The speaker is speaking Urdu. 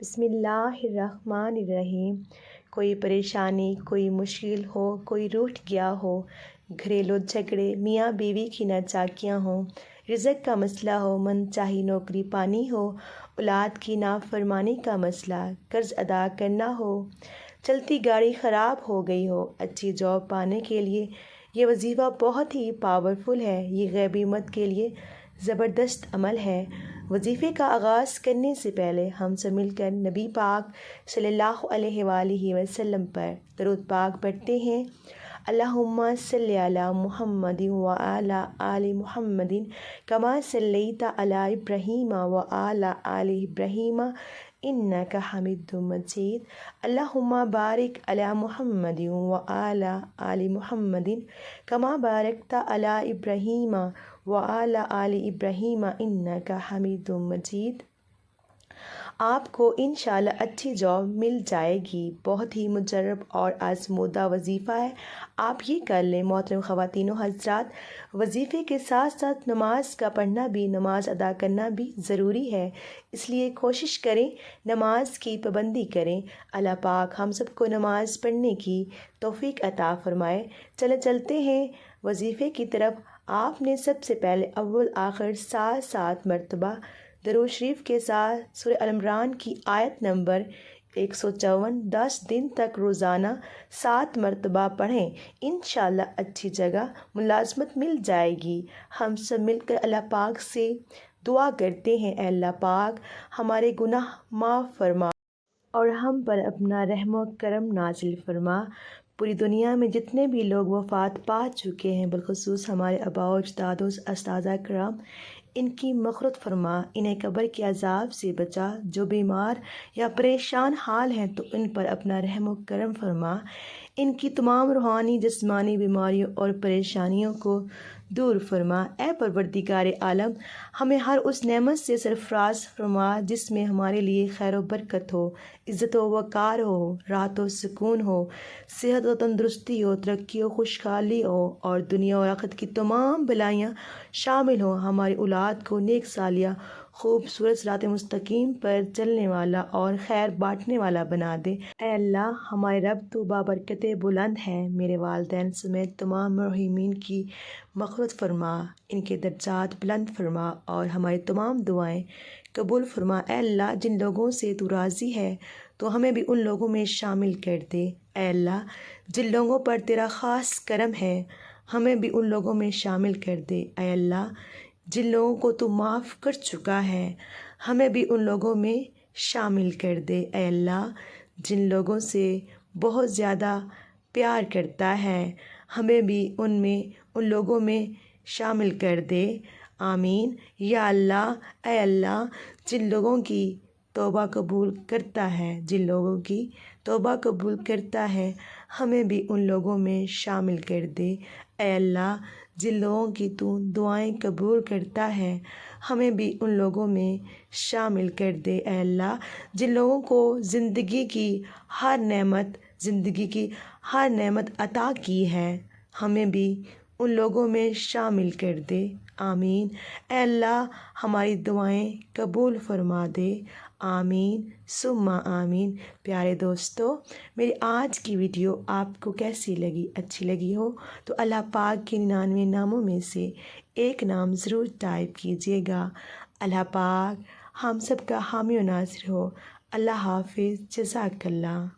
بسم اللہ الرحمن الرحیم۔ کوئی پریشانی، کوئی مشکل ہو، کوئی روٹھ گیا ہو، گھریلو جھگڑے، میاں بیوی کی ناچاکیاں ہوں، رزق کا مسئلہ ہو، من چاہی نوکری پانی ہو، اولاد کی نافرمانی کا مسئلہ، قرض ادا کرنا ہو، چلتی گاڑی خراب ہو گئی ہو، اچھی جاب پانے کے لیے یہ وظیفہ بہت ہی پاورفل ہے۔ یہ غیبی مت کے لیے زبردست عمل ہے۔ وظیفے کا آغاز کرنے سے پہلے ہم سب مل کر نبی پاک صلی اللہ علیہ وآلہ وسلم پر درود پاک پڑھتے ہیں۔ اللہم صلی علی محمد وعلی آل محمد کما صلیت علی ابراہیم وعلی آل ابراہیم انک حمید مجید۔ اللہم بارک علی محمد وعلی آل محمد کما بارکت علی ابراہیم وعلی آل ابراہیم انک حمید مجید۔ آپ کو انشاءاللہ اچھی جاب مل جائے گی۔ بہت ہی مجرب اور آزمودہ وظیفہ ہے، آپ یہ کر لیں۔ محترم خواتین و حضرات، وظیفے کے ساتھ ساتھ نماز کا پڑھنا بھی، نماز ادا کرنا بھی ضروری ہے، اس لیے کوشش کریں نماز کی پابندی کریں۔ اللہ پاک ہم سب کو نماز پڑھنے کی توفیق عطا فرمائے۔ چلتے ہیں وظیفے کی طرف۔ آپ نے سب سے پہلے اول آخر 7 مرتبہ درود شریف کے ساتھ سورہ ال عمران کی آیت نمبر 154 10 دن تک روزانہ 7 مرتبہ پڑھیں۔ انشاءاللہ اچھی جگہ ملازمت مل جائے گی۔ ہم سب مل کر اللہ پاک سے دعا کرتے ہیں، اے اللہ پاک ہمارے گناہ معاف فرما اور ہم پر اپنا رحم و کرم نازل فرما۔ پوری دنیا میں جتنے بھی لوگ وفات پا چکے ہیں، بالخصوص ہمارے آباء و اجداد و اساتذہ کرام، ان کی مغفرت فرما، انہیں قبر کے عذاب سے بچا۔ جو بیمار یا پریشان حال ہیں تو ان پر اپنا رحم و کرم فرما، ان کی تمام روحانی جسمانی بیماریوں اور پریشانیوں کو دور فرما۔ اے پروردگار عالم، ہمیں ہر اس نعمت سے سرفراز فرما جس میں ہمارے لیے خیر و برکت ہو، عزت و وقار ہو، راحت و سکون ہو، صحت و تندرستی ہو، ترقی و خوشحالی ہو اور دنیا اور آخرت کی تمام بلائیاں شامل ہوں۔ ہماری اولاد کو نیک صالحہ خوبصورت صراط مستقیم پر چلنے والا اور خیر بانٹنے والا بنا دے۔ اے اللہ ہمارے رب، تو بابرکت بلند ہے، میرے والدین سمیت تمام مرحومین کی مغفرت فرما، ان کے درجات بلند فرما اور ہماری تمام دعائیں قبول فرما۔ اے اللہ جن لوگوں سے تو راضی ہے تو ہمیں بھی ان لوگوں میں شامل کر دے۔ اے اللہ جن لوگوں پر تیرا خاص کرم ہے ہمیں بھی ان لوگوں میں شامل کر دے۔ اے اللہ جن لوگوں کو تو معاف کر چکا ہے ہمیں بھی ان لوگوں میں شامل کر دے۔ اے اللہ جن لوگوں سے بہت زیادہ پیار کرتا ہے ہمیں بھی ان لوگوں میں شامل کر دے۔ آمین یا اللہ۔ اے اللہ جن لوگوں کی توبہ قبول کرتا ہے، جن لوگوں کی توبہ قبول کرتا ہے ہمیں بھی ان لوگوں میں شامل کر دے۔ اے اللہ جن لوگوں کی تو دعائیں قبول کرتا ہے ہمیں بھی ان لوگوں میں شامل کر دے۔ اے اللہ جن لوگوں کو زندگی کی ہر نعمت عطا کی ہے ہمیں بھی ان لوگوں میں شامل کر دے۔ آمین۔ اے اللہ ہماری دعائیں قبول فرما دے۔ آمین ثم آمین۔ پیارے دوستو، میری آج کی ویڈیو آپ کو کیسی لگی؟ اچھی لگی ہو تو اللہ پاک کے 99 ناموں میں سے ایک نام ضرور ٹائپ کیجیے گا۔ اللہ پاک ہم سب کا حامی و ناصر ہو۔ اللہ حافظ۔ جزاک اللہ۔